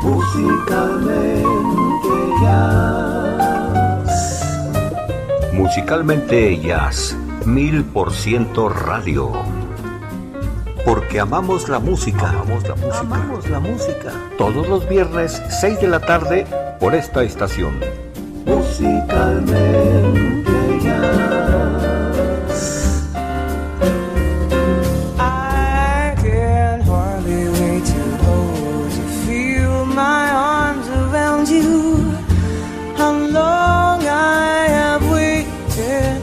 Musicalmente Jazz. Musicalmente Jazz, 1000% radio. Porque amamos la música. Amamos la música. Todos los viernes, 6 de la tarde, por esta estación. Musicalmente Jazz. I can hardly wait to hold you, feel my arms around you. How long I have waited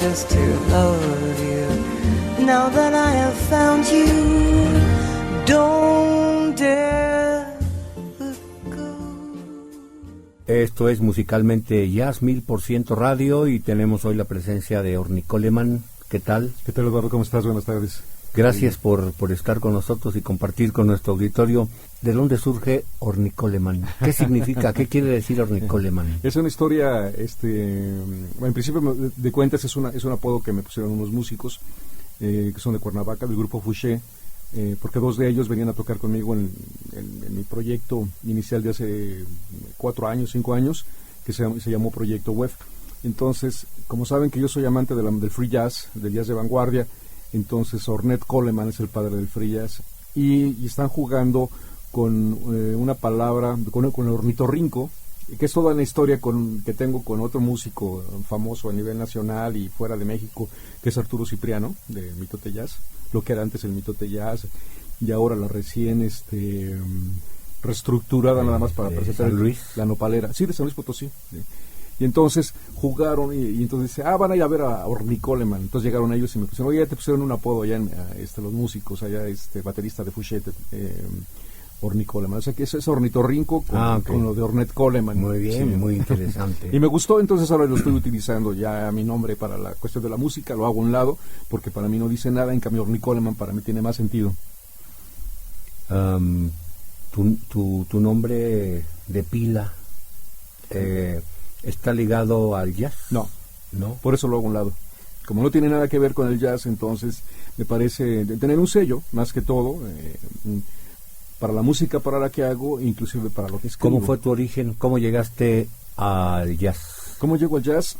just to love you. Now that I have found you, don't dare let go. Esto es Musicalmente Jazz, 1000% radio, y tenemos hoy la presencia de Orny Coleman. ¿Qué tal? ¿Qué tal, Eduardo? ¿Cómo estás? Buenas tardes. Gracias por estar con nosotros y compartir con nuestro auditorio. ¿De dónde surge Orny Coleman? ¿Qué significa? ¿Qué quiere decir Orny Coleman? Es una historia, en principio de cuentas es un apodo que me pusieron unos músicos que son de Cuernavaca, del grupo Fouché, porque dos de ellos venían a tocar conmigo en mi proyecto inicial de hace 5 años, que se llamó Proyecto Web. Entonces, como saben que yo soy amante del free jazz, del jazz de vanguardia, entonces Orny Coleman es el padre del free jazz, y están jugando con una palabra, con el ornitorrinco, que es toda una historia que tengo con otro músico famoso a nivel nacional y fuera de México, que es Arturo Cipriano, de Mitote Jazz, lo que era antes el Mitote Jazz, y ahora la recién reestructurada nada más para presentar San Luis. La Nopalera, sí, de San Luis Potosí. Sí. Y entonces jugaron y entonces dice, van a ir a ver a Orny Coleman. Entonces llegaron ellos y me pusieron, oye, ya te pusieron un apodo allá los músicos, allá baterista de Fouché, Orny Coleman. O sea que es ornitorrinco con lo de Orny Coleman. Muy bien, sí. Muy interesante. Y me gustó, entonces ahora lo estoy utilizando ya mi nombre para la cuestión de la música, lo hago a un lado, porque para mí no dice nada, en cambio Orny Coleman para mí tiene más sentido. Tu nombre de pila ¿está ligado al jazz? No, por eso lo hago a un lado. Como no tiene nada que ver con el jazz, entonces me parece tener un sello, más que todo, para la música para la que hago, inclusive para lo que escribo. ¿Cómo fue tu origen? ¿Cómo llegaste al jazz? ¿Cómo llego al jazz?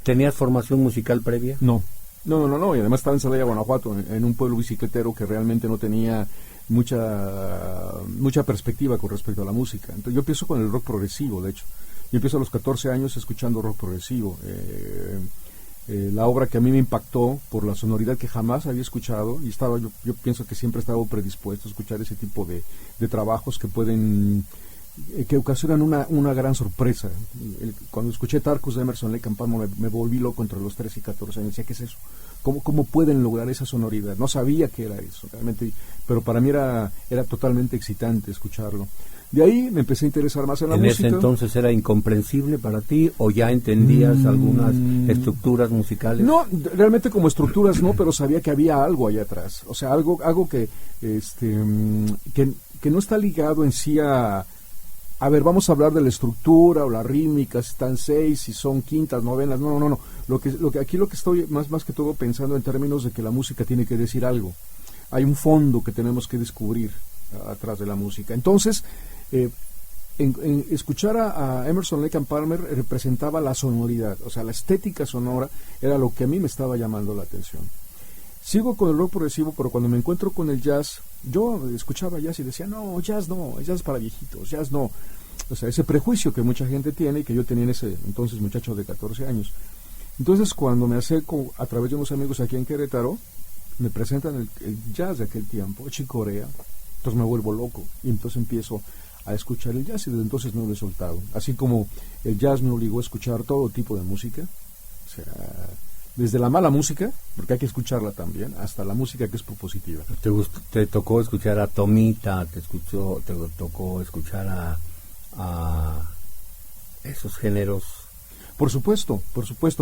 ¿Tenías formación musical previa? No, y además estaba en Celaya, Guanajuato, en un pueblo bicicletero que realmente no tenía mucha perspectiva con respecto a la música. Entonces yo empiezo con el rock progresivo, de hecho. Yo empiezo a los 14 años escuchando rock progresivo. La obra que a mí me impactó por la sonoridad que jamás había escuchado, y yo pienso que siempre he estado predispuesto a escuchar ese tipo de trabajos que ocasionan una gran sorpresa. Cuando escuché Tarkus de Emerson Lake and Palmer me volví loco entre los 13 y 14 años. Decía, ¿qué es eso? ¿Cómo pueden lograr esa sonoridad? No sabía que era eso realmente, pero para mí era totalmente excitante escucharlo. De ahí me empecé a interesar más en la música. ¿En ese entonces era incomprensible para ti o ya entendías algunas estructuras musicales? No, realmente como estructuras no, pero sabía que había algo allá atrás. O sea, algo que no está ligado en sí a ver, vamos a hablar de la estructura o la rítmica, si están 6, si son quintas, novenas. No. Lo que estoy más que todo pensando en términos de que la música tiene que decir algo. Hay un fondo que tenemos que descubrir atrás de la música. Entonces, en escuchar a Emerson Lake and Palmer representaba la sonoridad, o sea, la estética sonora era lo que a mí me estaba llamando la atención. Sigo con el rock progresivo, pero cuando me encuentro con el jazz, yo escuchaba jazz y decía, no, jazz para viejitos, jazz no. O sea, ese prejuicio que mucha gente tiene y que yo tenía en ese entonces muchacho de 14 años. Entonces, cuando me acerco a través de unos amigos aquí en Querétaro, me presentan el jazz de aquel tiempo, Chick Corea, entonces me vuelvo loco y entonces empiezo a escuchar el jazz y desde entonces no lo he soltado. Así como el jazz me obligó a escuchar todo tipo de música, o sea, desde la mala música, porque hay que escucharla también, hasta la música que es propositiva. ¿Te tocó escuchar a Tomita? ¿Te tocó escuchar a esos géneros? Por supuesto,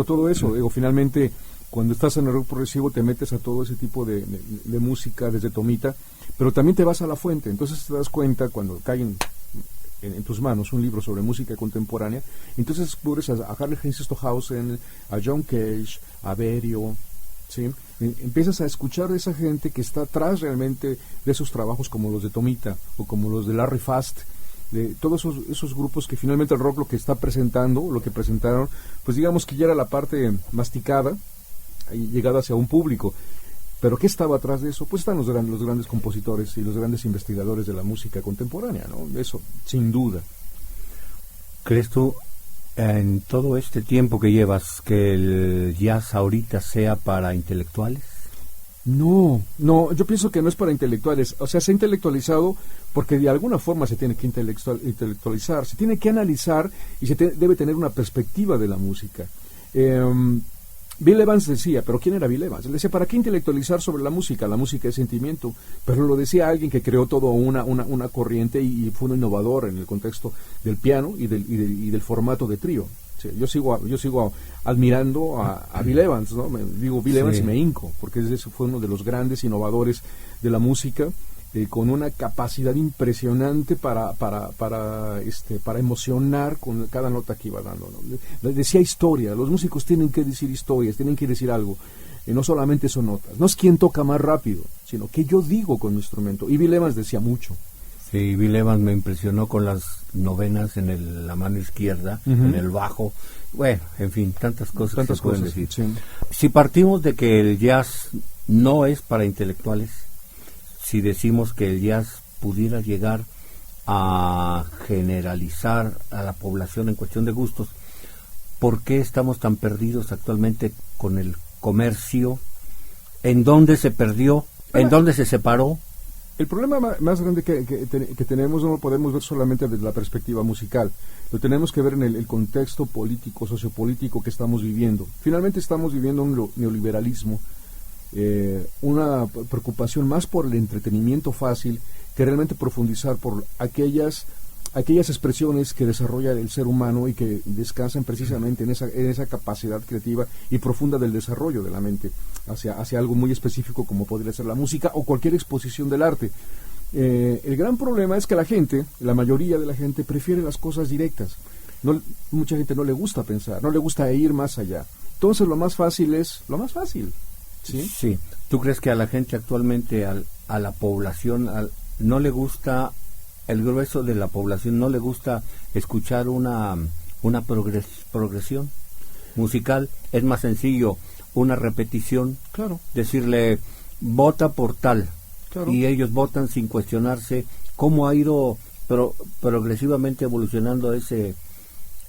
todo eso. Digo, finalmente, cuando estás en el rock progresivo te metes a todo ese tipo de música, desde Tomita, pero también te vas a la fuente. Entonces te das cuenta cuando caen en tus manos un libro sobre música contemporánea, entonces descubres a Harley Heinz Stockhausen, a John Cage, a Berio, ¿sí? Empiezas a escuchar de esa gente que está atrás realmente de esos trabajos como los de Tomita o como los de Larry Fast, de todos esos grupos que finalmente el rock lo que está presentando, lo que presentaron, pues digamos que ya era la parte masticada y llegada hacia un público. Pero ¿qué estaba atrás de eso? Pues están los grandes compositores y los grandes investigadores de la música contemporánea, ¿no? Eso, sin duda. ¿Crees tú, en todo este tiempo que llevas, que el jazz ahorita sea para intelectuales? No, yo pienso que no es para intelectuales. O sea, se ha intelectualizado porque de alguna forma se tiene que intelectualizar, se tiene que analizar y debe tener una perspectiva de la música. Bill Evans decía, pero ¿quién era Bill Evans? Él decía, ¿para qué intelectualizar sobre la música? La música es sentimiento. Pero lo decía alguien que creó todo una corriente y fue un innovador en el contexto del piano y del formato de trío. Sí, yo sigo admirando a Bill Evans, ¿no? Digo Bill Evans y me hinco, porque ese fue uno de los grandes innovadores de la música, con una capacidad impresionante para emocionar con cada nota que iba dando, ¿no? Decía historia, los músicos tienen que decir historias, tienen que decir algo, no solamente son notas, no es quién toca más rápido, sino que yo digo con mi instrumento, y Bill Evans decía mucho. Sí, Bill Evans me impresionó con las novenas en la mano izquierda, en el bajo, bueno, en fin, tantas cosas que se pueden decir. Sí. Si partimos de que el jazz no es para intelectuales, si decimos que el jazz pudiera llegar a generalizar a la población en cuestión de gustos, ¿por qué estamos tan perdidos actualmente con el comercio? ¿En dónde se perdió? ¿En dónde se separó? El problema más grande que tenemos no lo podemos ver solamente desde la perspectiva musical, lo tenemos que ver en el contexto político, sociopolítico que estamos viviendo. Finalmente estamos viviendo un neoliberalismo, una preocupación más por el entretenimiento fácil que realmente profundizar por aquellas expresiones que desarrolla el ser humano y que descansan precisamente en esa capacidad creativa y profunda del desarrollo de la mente hacia algo muy específico como podría ser la música o cualquier exposición del arte. El gran problema es que la mayoría de la gente prefiere las cosas directas. Mucha gente no le gusta pensar, no le gusta ir más allá. Entonces lo más fácil es lo más fácil. ¿Sí? Sí. ¿Tú crees que a la gente actualmente, a la población, no le gusta, el grueso de la población no le gusta escuchar una progresión musical? Es más sencillo una repetición, claro, decirle vota por tal, claro, y ellos votan sin cuestionarse cómo ha ido progresivamente evolucionando ese,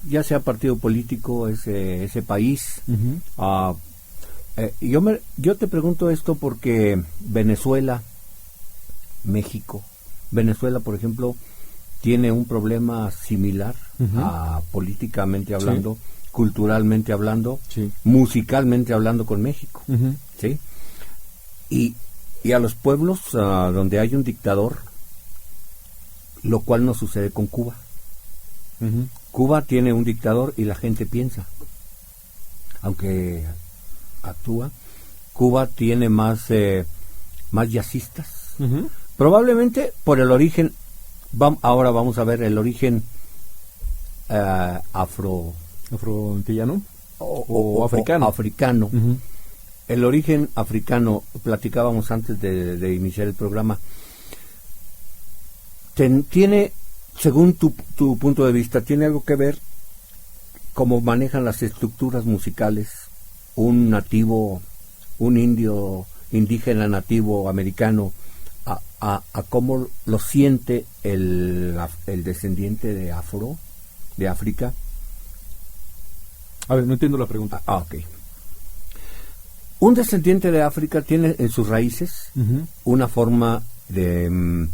ya sea partido político, ese país. Uh-huh. Yo te pregunto esto porque Venezuela, por ejemplo, tiene un problema similar, uh-huh, a políticamente hablando, sí, culturalmente hablando, sí, musicalmente hablando con México, uh-huh, ¿sí? Y a los pueblos donde hay un dictador, lo cual no sucede con Cuba. Uh-huh. Cuba tiene un dictador y la gente piensa, aunque actúa. Cuba tiene más jazzistas, uh-huh, probablemente por el origen. Ahora vamos a ver el origen afroantillano o africano. Africano. Uh-huh. El origen africano, platicábamos antes de iniciar el programa. Tiene, según tu punto de vista, tiene algo que ver cómo manejan las estructuras musicales un nativo, un indígena nativo americano, a cómo lo siente el descendiente de África. A ver, no entiendo la pregunta. Ok. Un descendiente de África tiene en sus raíces, uh-huh, una forma de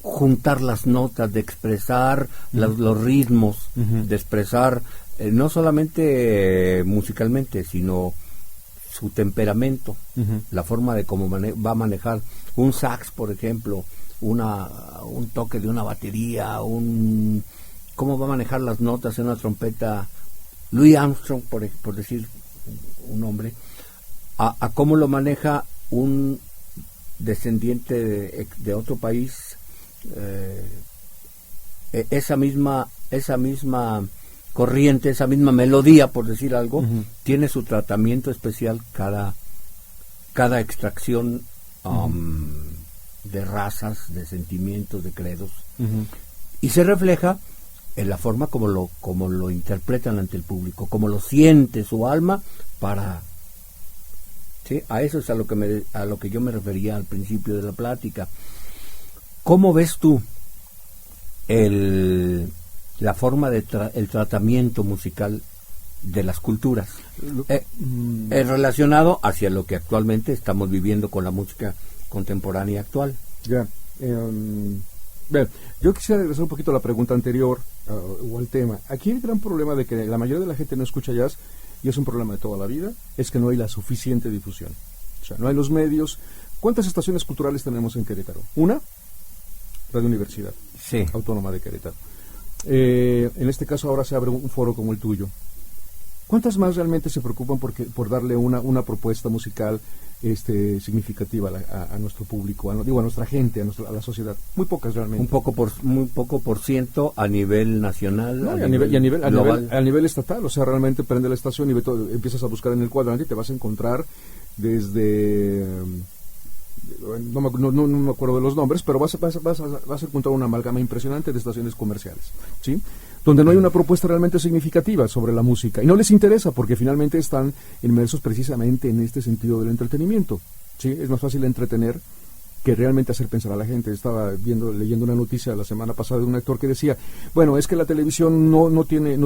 juntar las notas, de expresar, uh-huh, los ritmos, uh-huh, de expresar no solamente musicalmente, sino su temperamento, uh-huh, la forma de cómo va a manejar un sax, por ejemplo, un toque de una batería, cómo va a manejar las notas en una trompeta. Louis Armstrong, por decir un nombre, a cómo lo maneja un descendiente de otro país, esa misma corriente, esa misma melodía, por decir algo, tiene su tratamiento especial cada extracción de razas, de sentimientos, de credos, y se refleja en la forma como lo interpretan ante el público, como lo siente su alma para... ¿Sí? A eso es a lo que yo me refería al principio de la plática. ¿Cómo ves tú la forma el tratamiento musical de las culturas relacionado hacia lo que actualmente estamos viviendo con la música contemporánea actual? Ya. Yo quisiera regresar un poquito a la pregunta anterior o al tema. Aquí el gran problema de que la mayoría de la gente no escucha jazz, y es un problema de toda la vida, es que no hay la suficiente difusión. O sea, no hay los medios. ¿Cuántas estaciones culturales tenemos en Querétaro? ¿Una? Radio Universidad Autónoma de Querétaro. En este caso ahora se abre un foro como el tuyo. ¿Cuántas más realmente se preocupan por darle una propuesta musical significativa a nuestro público, a nuestra gente, a la sociedad? Muy pocas realmente. Muy poco por ciento a nivel nacional, no, a nivel estatal. O sea, realmente prende la estación y empiezas a buscar en el cuadrante y te vas a encontrar desde... No me acuerdo de los nombres, pero vas a encontrar una amalgama impresionante de estaciones comerciales, ¿sí? Donde no hay una propuesta realmente significativa sobre la música, y no les interesa porque finalmente están inmersos precisamente en este sentido del entretenimiento, ¿sí? Es más fácil entretener que realmente hacer pensar a la gente. Estaba leyendo una noticia la semana pasada de un actor que decía, bueno, es que la televisión no tiene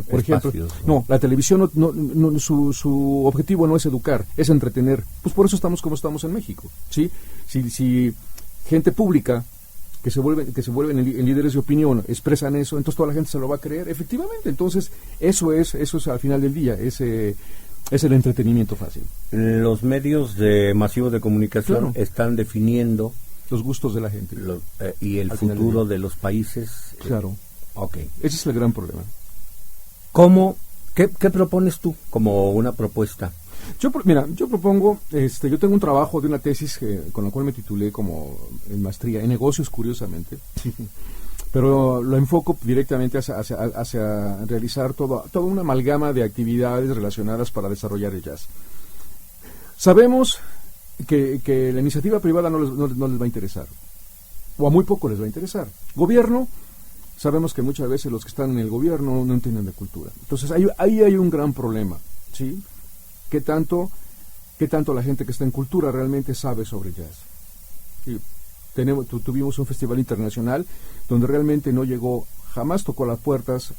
por ejemplo, no, la televisión su objetivo no es educar, es entretener. Pues por eso estamos como estamos en México, ¿sí? Si gente pública que se vuelven en líderes de opinión expresan eso, entonces toda la gente se lo va a creer, efectivamente. Entonces eso es al final del día, es el entretenimiento fácil. Los medios masivos de comunicación están definiendo los gustos de la gente y el futuro de los países. Claro. Okay. Ese es el gran problema. ¿Qué propones tú como una propuesta? Yo propongo, yo tengo un trabajo de una tesis con la cual me titulé como en maestría en negocios, curiosamente. Pero lo enfoco directamente hacia realizar toda una amalgama de actividades relacionadas para desarrollar el jazz. Sabemos que la iniciativa privada no les va a interesar, o a muy poco les va a interesar. Gobierno, sabemos que muchas veces los que están en el gobierno no entienden de cultura. Entonces ahí hay un gran problema, ¿sí? ¿Qué tanto la gente que está en cultura realmente sabe sobre jazz? Y tuvimos un festival internacional donde realmente no llegó, jamás tocó las puertas,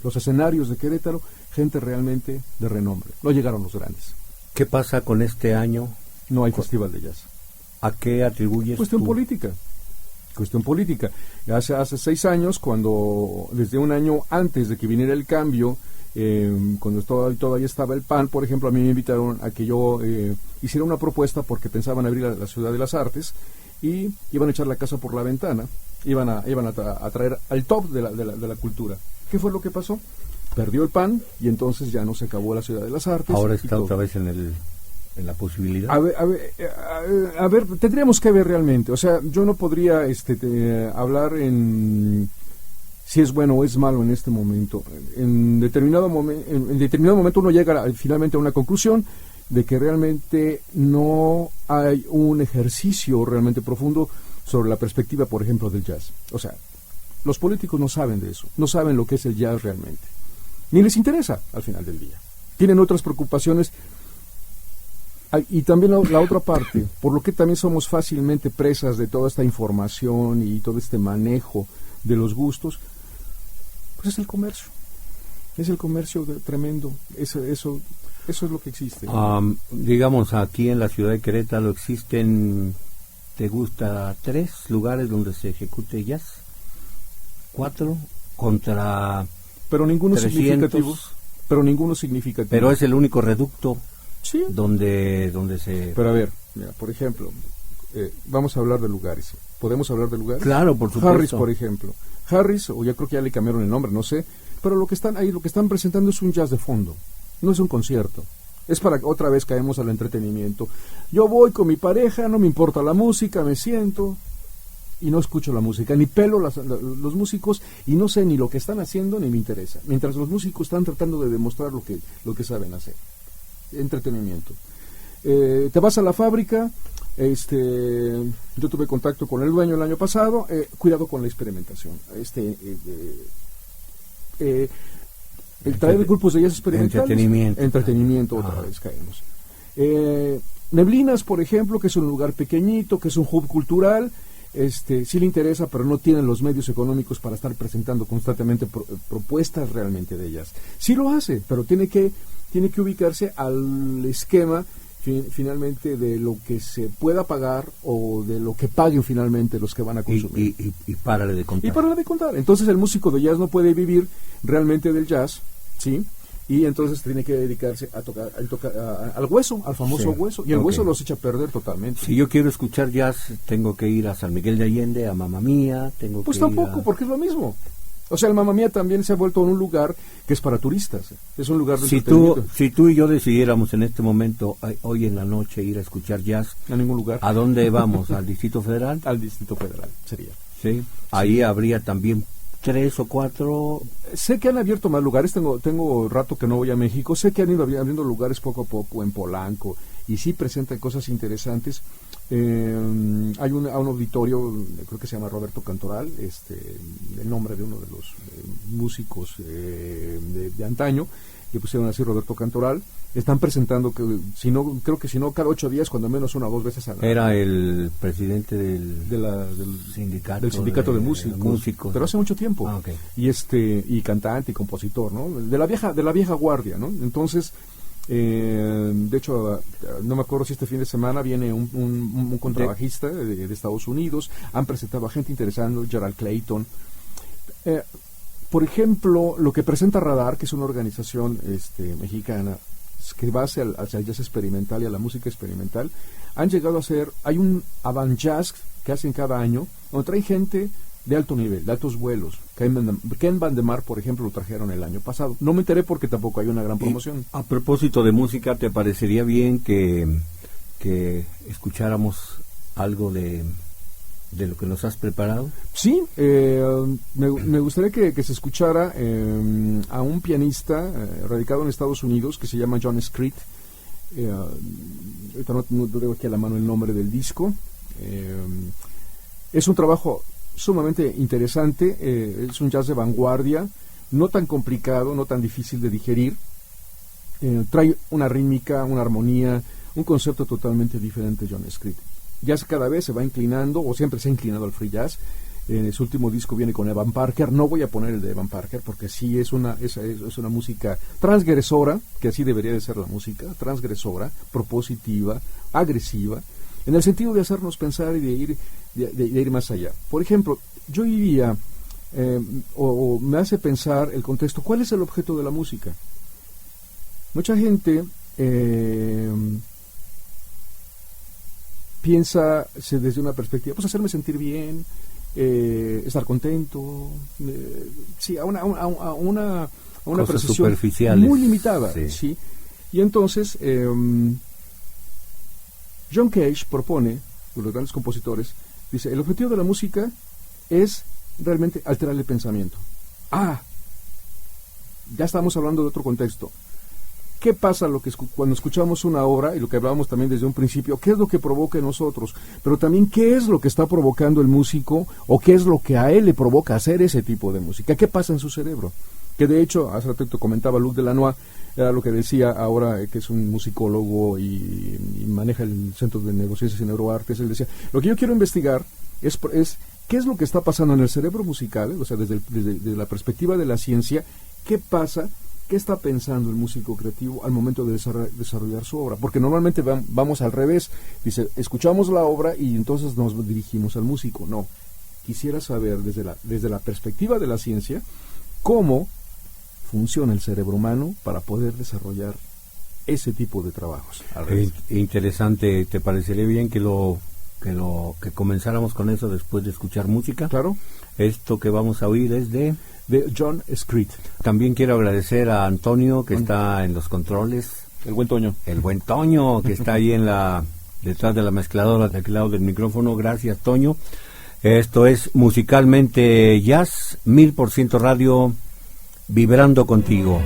los escenarios de Querétaro, gente realmente de renombre. No llegaron los grandes. ¿Qué pasa con este año? No hay festival de jazz. ¿A qué atribuyes Cuestión política. Hace 6 años, desde un año antes de que viniera el cambio, cuando todavía estaba el PAN, por ejemplo, a mí me invitaron a que yo hiciera una propuesta porque pensaban abrir la Ciudad de las Artes y iban a echar la casa por la ventana, iban a traer al top de la cultura. ¿Qué fue lo que pasó? Perdió el PAN y entonces ya no se acabó la Ciudad de las Artes. Ahora está otra vez en la posibilidad. A ver, tendríamos que ver realmente. O sea, yo no podría hablar en si es bueno o es malo en este momento. En determinado momento uno llega finalmente a una conclusión de que realmente no hay un ejercicio realmente profundo sobre la perspectiva, por ejemplo, del jazz. O sea, los políticos no saben de eso, no saben lo que es el jazz realmente, ni les interesa al final del día. Tienen otras preocupaciones. Y también la otra parte, por lo que también somos fácilmente presas de toda esta información y todo este manejo de los gustos, pues es el comercio. Es el comercio tremendo. Eso es lo que existe. Digamos, aquí en la ciudad de Querétaro existen, ¿te gusta 3 lugares donde se ejecute jazz? 4 contra... Pero ninguno 300. significativo. Pero es el único reducto. Sí. Donde se... Pero a ver, mira, por ejemplo, vamos a hablar de lugares. ¿Podemos hablar de lugares? Claro, por supuesto. Harris, por ejemplo. Harris, o ya creo que ya le cambiaron el nombre, no sé, pero lo que están presentando es un jazz de fondo, no es un concierto. Es para que otra vez caemos al entretenimiento. Yo voy con mi pareja, no me importa la música, me siento. y no escucho la música, ni pelo los músicos y no sé ni lo que están haciendo ni me interesa, mientras los músicos están tratando de demostrar lo que saben hacer. Entretenimiento. Te vas a la fábrica, yo tuve contacto con el dueño el año pasado, cuidado con la experimentación. El traer grupos de jazz experimentales, entretenimiento otra vez caemos. Neblinas, por ejemplo, que es un lugar pequeñito, que es un hub cultural, sí le interesa, pero no tienen los medios económicos para estar presentando constantemente propuestas realmente de ellas. Sí lo hace, pero tiene que ubicarse al esquema finalmente de lo que se pueda pagar o de lo que paguen finalmente los que van a consumir. Y párale de contar. Y párale de contar. Entonces el músico de jazz no puede vivir realmente del jazz, ¿sí? Y entonces tiene que dedicarse a tocar al hueso, al famoso hueso, y el hueso los echa a perder totalmente. Si yo quiero escuchar jazz, tengo que ir a San Miguel de Allende, a Mamma Mía, pues tampoco, porque es lo mismo. O sea, el Mamma Mía también se ha vuelto un lugar que es para turistas, es un lugar de entretenimiento. Si tú y yo decidiéramos en este momento, hoy en la noche, ir a escuchar jazz, a ningún lugar. ¿A dónde vamos? ¿Al Distrito Federal? Al Distrito Federal, sería. Sí, ahí habría también 3 o 4. Sé que han abierto más lugares, tengo rato que no voy a México, sé que han ido abriendo lugares poco a poco en Polanco y sí presentan cosas interesantes. Hay un auditorio, creo que se llama Roberto Cantoral, el nombre de uno de los músicos de antaño, que pusieron así Roberto Cantoral. Están presentando creo que si no cada 8 días, cuando menos 1 o 2 veces a la... Era el presidente del sindicato de músicos, pero hace mucho tiempo. Okay. Y cantante y compositor, ¿no? De la vieja guardia, ¿no? Entonces, de hecho, no me acuerdo si este fin de semana viene un contrabajista de Estados Unidos. Han presentado a gente interesante, Gerald Clayton. Por ejemplo, lo que presenta Radar, que es una organización mexicana que va hacia el jazz experimental y a la música experimental, han llegado a hacer, hay un avant jazz que hacen cada año, donde trae gente de alto nivel, de altos vuelos. Ken Van de Mar, por ejemplo, lo trajeron el año pasado. No me enteré porque tampoco hay una gran promoción. A propósito de música, ¿te parecería bien que escucháramos algo de lo que nos has preparado? Sí, me gustaría que se escuchara a un pianista radicado en Estados Unidos que se llama John Screed. Ahorita no tengo aquí a la mano el nombre del disco. Es un trabajo sumamente interesante, es un jazz de vanguardia, no tan complicado, no tan difícil de digerir. Trae una rítmica, una armonía, un concepto totalmente diferente John Screed. Jazz cada vez se va inclinando, o siempre se ha inclinado al free jazz. Su último disco viene con Evan Parker. No voy a poner el de Evan Parker porque sí es una música transgresora, que así debería de ser la música, transgresora, propositiva, agresiva, en el sentido de hacernos pensar y de ir más allá. Por ejemplo, yo diría, o me hace pensar el contexto, ¿cuál es el objeto de la música? Mucha gente piensa desde una perspectiva, pues hacerme sentir bien, estar contento, sí, a una percepción muy limitada, sí. Y entonces John Cage propone, uno de los grandes compositores, dice, el objetivo de la música es realmente alterar el pensamiento. Ya estamos hablando de otro contexto. ¿Qué pasa cuando escuchamos una obra, y lo que hablábamos también desde un principio, qué es lo que provoca en nosotros, pero también qué es lo que está provocando el músico, o qué es lo que a él le provoca hacer ese tipo de música? ¿Qué pasa en su cerebro? Que de hecho, hace rato comentaba Luc Delanois, era lo que decía ahora, que es un musicólogo y maneja el Centro de Neurociencias y Neuroartes. Él decía, lo que yo quiero investigar es qué es lo que está pasando en el cerebro musical, o sea, desde la perspectiva de la ciencia, qué pasa. ¿Qué está pensando el músico creativo al momento de desarrollar su obra? Porque normalmente vamos al revés. Dice, escuchamos la obra y entonces nos dirigimos al músico. No, quisiera saber desde la perspectiva de la ciencia cómo funciona el cerebro humano para poder desarrollar ese tipo de trabajos. Interesante. ¿Te parecería bien que comenzáramos con eso después de escuchar música? Claro. Esto que vamos a oír es de John Screed. También quiero agradecer a Antonio, que está en los controles. El buen Toño. El buen Toño, que está ahí detrás de la mezcladora, del lado del micrófono. Gracias, Toño. Esto es Musicalmente Jazz, 1000% Radio, vibrando contigo.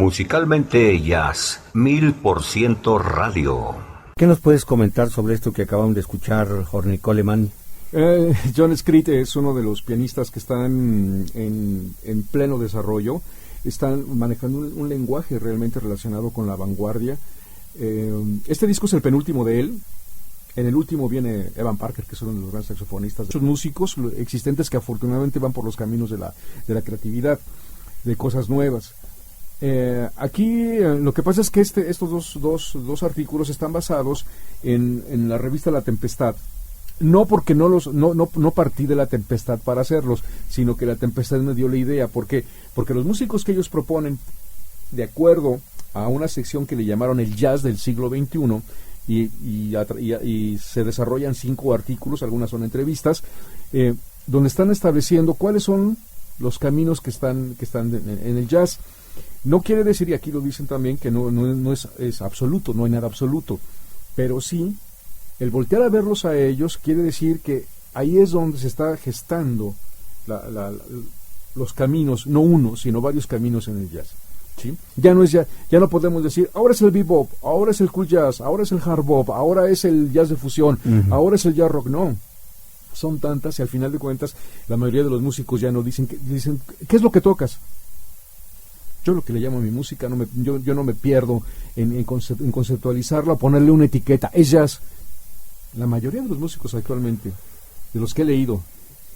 Musicalmente Jazz, 1000% radio. ¿Qué nos puedes comentar sobre esto que acabamos de escuchar, Orny Coleman? John Scritt es uno de los pianistas que están en pleno desarrollo. Están manejando un lenguaje realmente relacionado con la vanguardia. Este disco es el penúltimo de él. En el último viene Evan Parker, que es uno de los grandes saxofonistas. Muchos músicos existentes que afortunadamente van por los caminos de la creatividad, de cosas nuevas. Aquí lo que pasa es que estos dos artículos están basados en la revista La Tempestad. No porque no partí de La Tempestad para hacerlos, sino que La Tempestad me dio la idea. ¿Por qué? Porque los músicos que ellos proponen, de acuerdo a una sección que le llamaron el jazz del siglo XXI, y se desarrollan 5 artículos, algunas son entrevistas, donde están estableciendo cuáles son los caminos que están en el jazz. No quiere decir, y aquí lo dicen también, que no es absoluto, no hay nada absoluto, pero sí, el voltear a verlos a ellos quiere decir que ahí es donde se está gestando los caminos, no uno, sino varios caminos en el jazz. ¿Sí? Ya no podemos decir, ahora es el bebop, ahora es el cool jazz, ahora es el hard bop, ahora es el jazz de fusión, ahora es el jazz rock. No, son tantas, y al final de cuentas la mayoría de los músicos ya no dicen, ¿qué es lo que tocas? Yo lo que le llamo a mi música, yo no me pierdo en conceptualizarla, ponerle una etiqueta, es jazz. La mayoría de los músicos actualmente, de los que he leído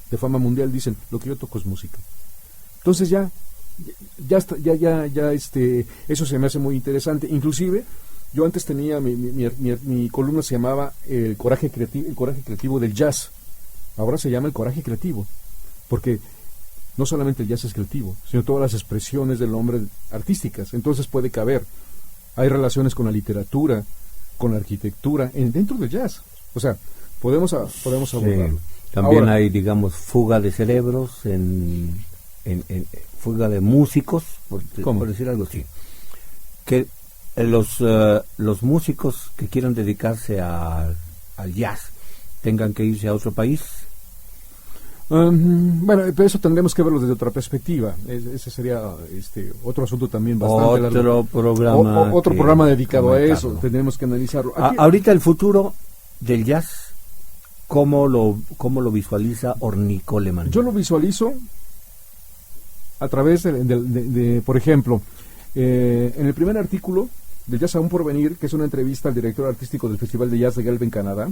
de fama mundial, dicen, lo que yo toco es música. Entonces eso se me hace muy interesante. Inclusive yo antes tenía mi columna se llamaba el coraje creativo del jazz. Ahora se llama el coraje creativo, porque no solamente el jazz es creativo, sino todas las expresiones del hombre artísticas. Entonces puede caber, hay relaciones con la literatura, con la arquitectura dentro del jazz. O sea, podemos abordarlo. También ahora, hay, digamos, fuga de cerebros, fuga de músicos, por decir algo así. Que los músicos que quieran dedicarse al jazz tengan que irse a otro país. Bueno, pero eso tendremos que verlo desde otra perspectiva. Ese sería otro asunto también bastante otro programa otro programa dedicado a eso. Tendremos que analizarlo. Ahorita el futuro del jazz, ¿cómo lo visualiza Orny Coleman? Yo lo visualizo a través de por ejemplo, en el primer artículo del Jazz Aún por Venir, que es una entrevista al director artístico del Festival de Jazz de Guelph en Canadá,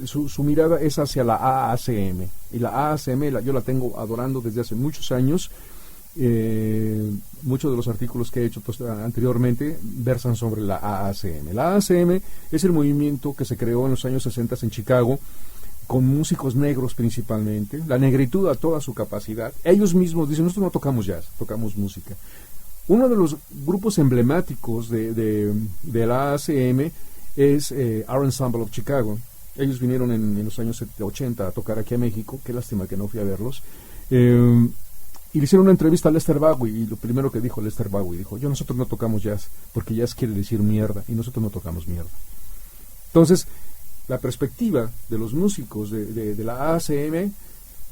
su mirada es hacia la AACM, y la AACM yo la tengo adorando desde hace muchos años. Muchos de los artículos que he hecho anteriormente versan sobre la AACM. La AACM es el movimiento que se creó en los años 60 en Chicago, con músicos negros principalmente, la negritud a toda su capacidad. Ellos mismos dicen, nosotros no tocamos jazz, tocamos música. Uno de los grupos emblemáticos de la AACM es Our Ensemble of Chicago. Ellos vinieron en los años 80 a tocar aquí a México, qué lástima que no fui a verlos. Y le hicieron una entrevista a Lester Bowie, y lo primero que dijo Lester Bowie, dijo, nosotros no tocamos jazz, porque jazz quiere decir mierda, y nosotros no tocamos mierda. Entonces, la perspectiva de los músicos de la AACM,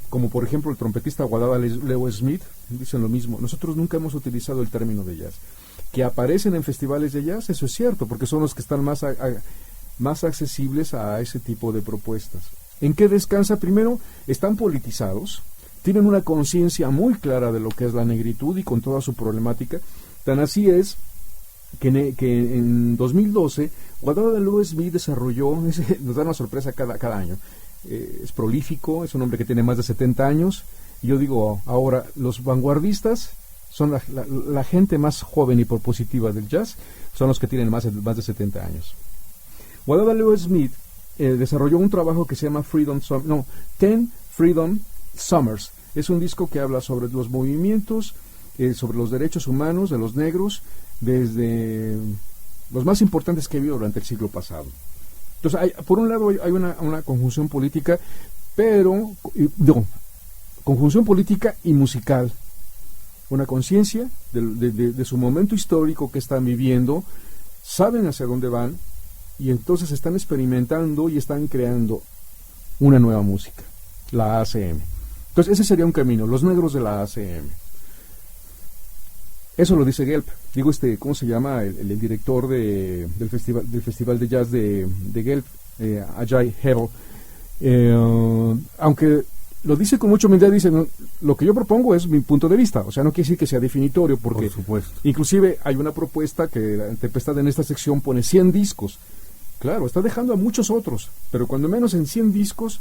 como por ejemplo el trompetista Wadada Leo Smith, dicen lo mismo, nosotros nunca hemos utilizado el término de jazz. Que aparecen en festivales de jazz, eso es cierto, porque son los que están más accesibles a ese tipo de propuestas. ¿En qué descansa? Primero, están politizados, tienen una conciencia muy clara de lo que es la negritud y con toda su problemática. Tan así es que en 2012 Wadada Leo Smith desarrolló, nos da una sorpresa cada año, es prolífico, es un hombre que tiene más de 70 años, y yo digo, ahora los vanguardistas son la gente más joven y propositiva del jazz, son los que tienen más de 70 años. Wadada Leo Smith desarrolló un trabajo que se llama 10 Freedom Summers. Es un disco que habla sobre los movimientos, sobre los derechos humanos de los negros, desde los más importantes que vio durante el siglo pasado. Entonces, por un lado hay una conjunción política, conjunción política y musical, una conciencia de su momento histórico que están viviendo, saben hacia dónde van, y entonces están experimentando y están creando una nueva música, la ACM. Entonces ese sería un camino, los negros de la ACM. Eso lo dice Gelb. Digo, ¿cómo se llama? El director del festival de jazz de Gelb, Ajay Hebel. Aunque lo dice con mucha humildad, dice, no, lo que yo propongo es mi punto de vista, o sea, no quiere decir que sea definitorio, porque por supuesto. Inclusive hay una propuesta que la Tempestad en esta sección pone 100 discos. Claro, está dejando a muchos otros, pero cuando menos en 100 discos,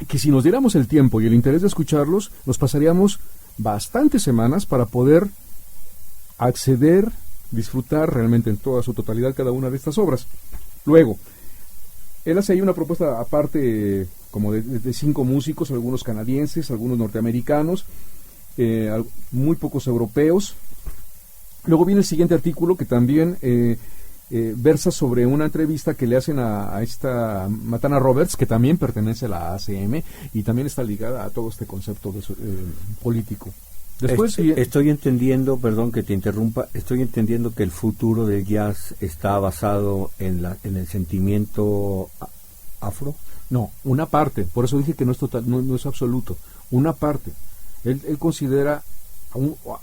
que si nos diéramos el tiempo y el interés de escucharlos, nos pasaríamos bastantes semanas para poder acceder, disfrutar realmente en toda su totalidad cada una de estas obras. Luego, él hace ahí una propuesta aparte como de 5 músicos, algunos canadienses, algunos norteamericanos, muy pocos europeos. Luego viene el siguiente artículo que también versa sobre una entrevista que le hacen a esta Matana Roberts, que también pertenece a la ACM y también está ligada a todo este concepto político. Después estoy entendiendo, perdón que te interrumpa, estoy entendiendo que el futuro del jazz está basado en el sentimiento afro. No, una parte, por eso dije que no es total, no es absoluto, una parte. Él considera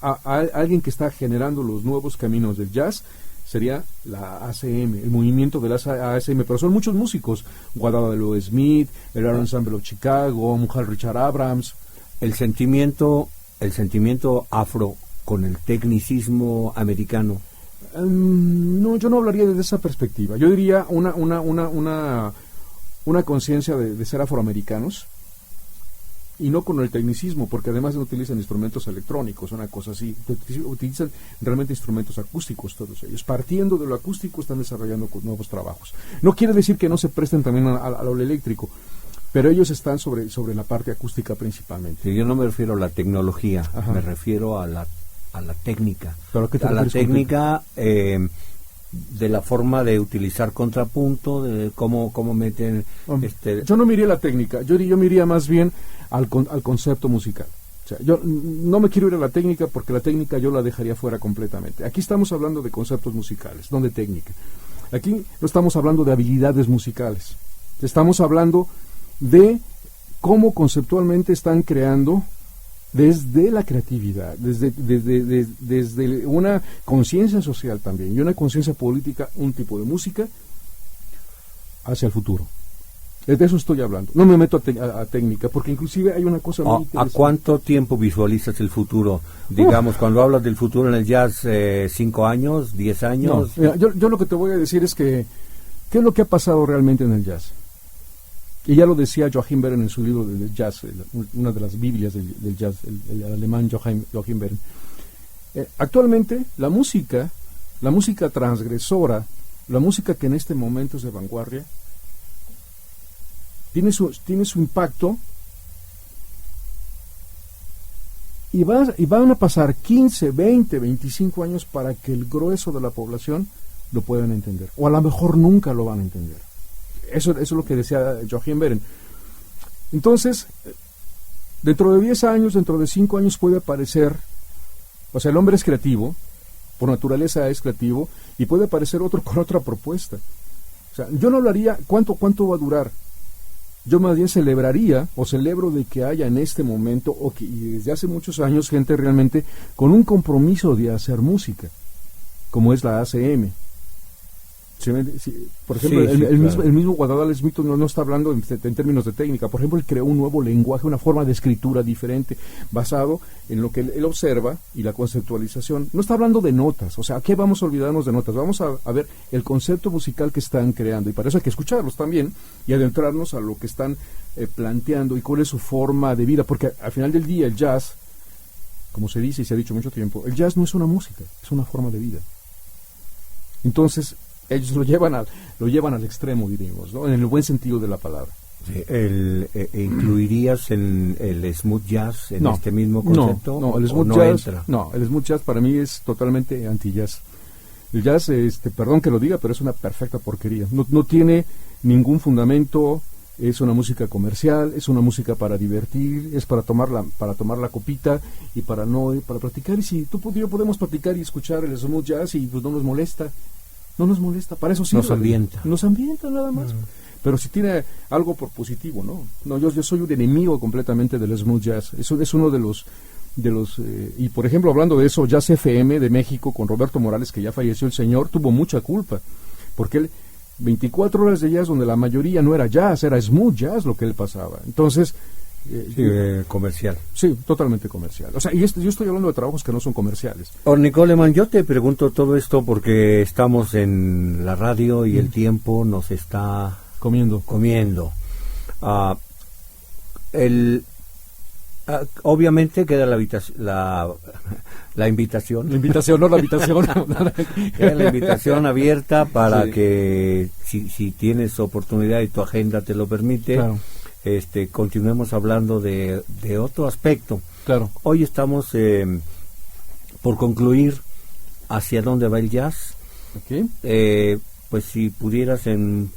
a alguien que está generando los nuevos caminos del jazz, sería la ACM, el movimiento de la ACM, pero son muchos músicos, Guadalupe Smith, el Aaron Ensemble of Chicago, Mujer Richard Abrams. El sentimiento afro con el tecnicismo americano. No, yo no hablaría desde esa perspectiva. Yo diría una conciencia de ser afroamericanos y no con el tecnicismo, porque además no utilizan instrumentos electrónicos, una cosa así, utilizan realmente instrumentos acústicos todos ellos. Partiendo de lo acústico están desarrollando nuevos trabajos. No quiere decir que no se presten también a lo eléctrico, pero ellos están sobre la parte acústica principalmente. Sí, yo no me refiero a la tecnología, Ajá. Me refiero a la técnica. ¿Pero a qué te a la refieres técnica de la forma de utilizar contrapunto, de cómo meten... Yo no miraría la técnica, yo miraría más bien al concepto musical. O sea, yo no me quiero ir a la técnica porque la técnica yo la dejaría fuera completamente. Aquí estamos hablando de conceptos musicales, no de técnica. Aquí no estamos hablando de habilidades musicales. Estamos hablando de cómo conceptualmente están creando desde la creatividad, desde una conciencia social también y una conciencia política, un tipo de música hacia el futuro. De eso estoy hablando. No me meto a técnica, porque inclusive hay una cosa muy interesante. ¿A cuánto tiempo visualizas el futuro? Digamos, cuando hablas del futuro en el jazz, 5 años, 10 años. No, mira, yo lo que te voy a decir es que ¿qué es lo que ha pasado realmente en el jazz? Y ya lo decía Joachim Behren en su libro del jazz, una de las Biblias del jazz, el alemán Joachim Behren. Actualmente la música transgresora, la música que en este momento es de vanguardia, tiene su impacto y van a pasar 15, 20, 25 años para que el grueso de la población lo puedan entender, o a lo mejor nunca lo van a entender. Eso es lo que decía Joachim Behren. Entonces, dentro de 10 años, dentro de 5 años puede aparecer, o sea, el hombre es creativo, por naturaleza es creativo, y puede aparecer otro con otra propuesta. O sea, yo no hablaría cuánto va a durar. Yo más bien celebro de que haya en este momento, y desde hace muchos años, gente realmente con un compromiso de hacer música, como es la ACM. Por ejemplo, claro. el mismo Guadalupe Smith no está hablando en términos de técnica. Por ejemplo, él creó un nuevo lenguaje, una forma de escritura diferente, basado en lo que él observa y la conceptualización. No está hablando de notas, o sea, ¿a qué vamos a olvidarnos de notas? Vamos a ver el concepto musical que están creando, y para eso hay que escucharlos también y adentrarnos a lo que están planteando y cuál es su forma de vida, porque al final del día el jazz, como se dice y se ha dicho mucho tiempo, el jazz no es una música, es una forma de vida. Entonces ellos lo llevan al extremo, diríamos, ¿no? En el buen sentido de la palabra. Sí, ¿incluirías en el smooth jazz en este mismo concepto? No, el smooth jazz entra. No, el smooth jazz para mí es totalmente anti-jazz. El jazz, perdón que lo diga, pero es una perfecta porquería. No tiene ningún fundamento, es una música comercial, es una música para divertir, es para tomar la copita y para practicar. Y si tú y yo podemos practicar y escuchar el smooth jazz y pues no nos molesta. No nos molesta, para eso sí. Nos ambienta. Nos ambienta nada más. Pero si tiene algo por positivo, ¿no? No, yo soy un enemigo completamente del smooth jazz. Eso es uno de los y por ejemplo, hablando de eso, Jazz FM de México con Roberto Morales, que ya falleció el señor, tuvo mucha culpa, porque él 24 horas de jazz donde la mayoría no era jazz, era smooth jazz lo que él pasaba. Entonces, comercial. sí, totalmente comercial. O sea, yo estoy hablando de trabajos que no son comerciales. Nicoleman, yo te pregunto todo esto porque estamos en la radio y el tiempo nos está Comiendo. Obviamente queda la invitación. La invitación, no la habitación. Queda la invitación abierta para Sí. que si tienes oportunidad y tu agenda te lo permite, Claro. Continuemos hablando de otro aspecto. Claro. Hoy estamos por concluir hacia dónde va el jazz. Ok. Pues si pudieras en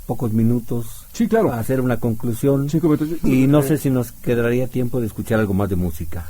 pocos minutos Sí, claro. hacer una conclusión, 5 minutos. y no sé si nos quedaría tiempo de escuchar algo más de música.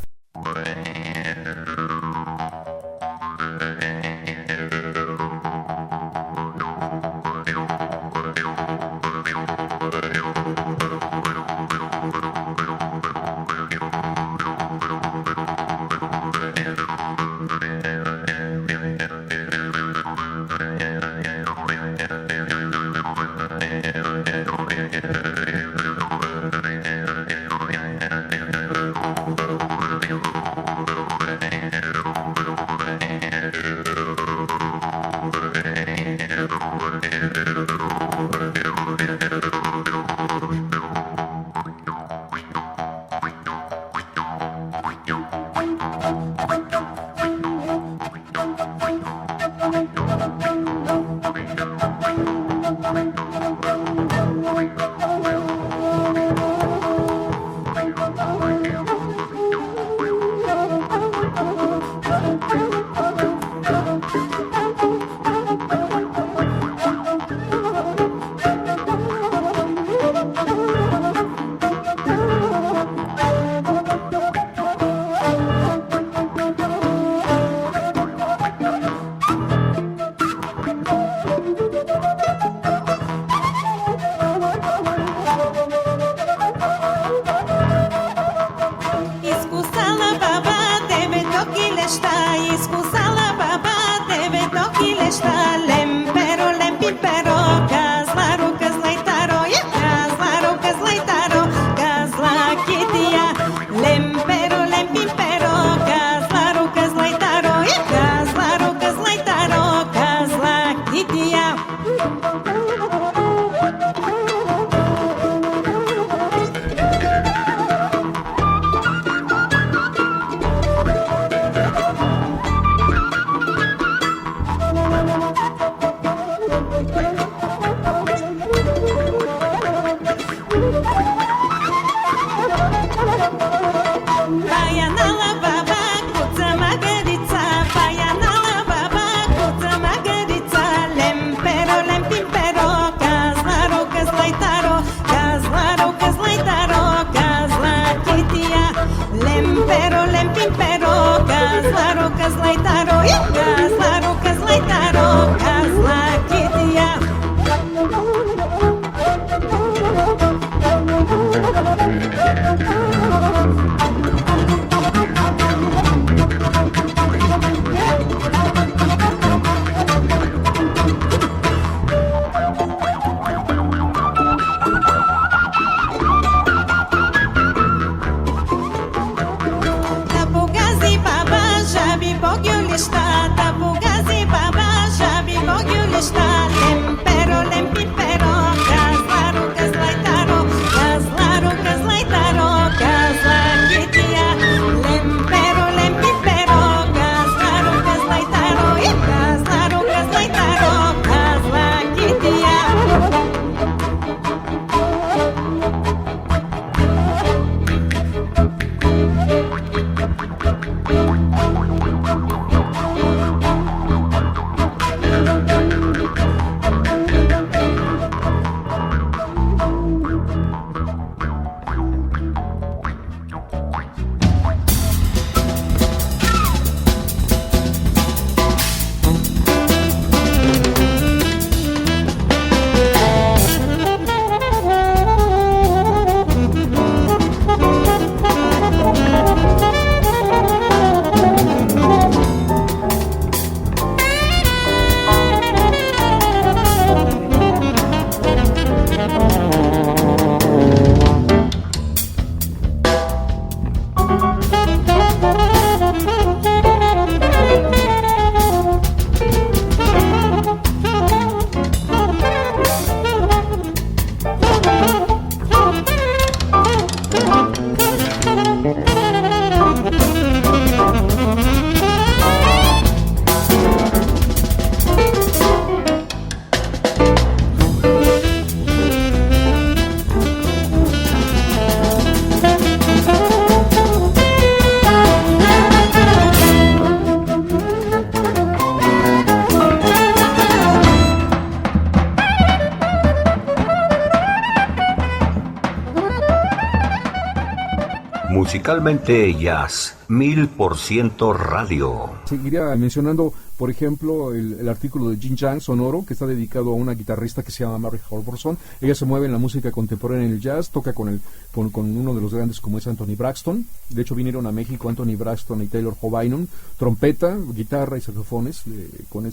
Musicalmente Jazz, 1000% radio. Seguiría mencionando, por ejemplo, el artículo de Jin Yang Sonoro, que está dedicado a una guitarrista que se llama Mary Halvorson. Ella se mueve en la música contemporánea en el jazz, toca con uno de los grandes como es Anthony Braxton. De hecho vinieron a México Anthony Braxton y Taylor Hobainon, trompeta, guitarra y saxofones con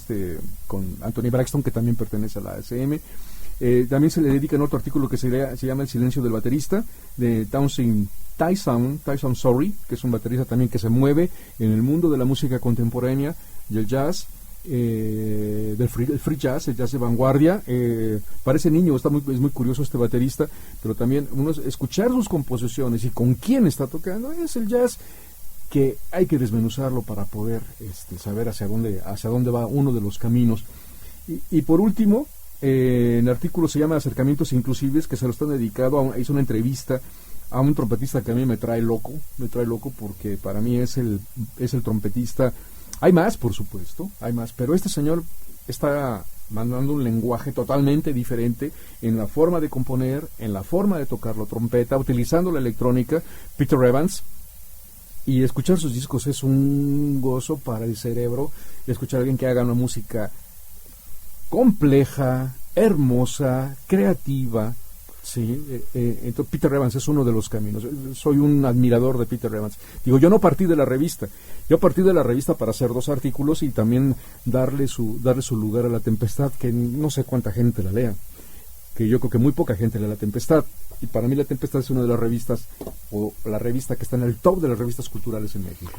Anthony Braxton, que también pertenece a la ASM. También se le dedica en otro artículo que se llama El silencio del baterista, de Tyson Sorry, que es un baterista también que se mueve en el mundo de la música contemporánea y el jazz, el free jazz, el jazz de vanguardia. Parece niño, es muy curioso este baterista, pero también escuchar sus composiciones y con quién está tocando, es el jazz que hay que desmenuzarlo para poder saber hacia dónde va uno de los caminos. Y por último, el artículo se llama Acercamientos Inclusives, que se lo están dedicado hizo una entrevista a un trompetista que a mí me trae loco porque para mí es el trompetista. Hay más, por supuesto, pero este señor está mandando un lenguaje totalmente diferente en la forma de componer, en la forma de tocar la trompeta, utilizando la electrónica. Peter Evans, y escuchar sus discos es un gozo para el cerebro. Escuchar a alguien que haga una música compleja, hermosa, creativa. Sí, entonces Peter Evans es uno de los caminos. Soy un admirador de Peter Evans. Digo, yo no partí de la revista. Yo partí de la revista para hacer 2 artículos y también darle su lugar a La Tempestad, que no sé cuánta gente la lea. Que yo creo que muy poca gente lee La Tempestad. Y para mí La Tempestad es una de las revistas, o la revista que está en el top de las revistas culturales en México.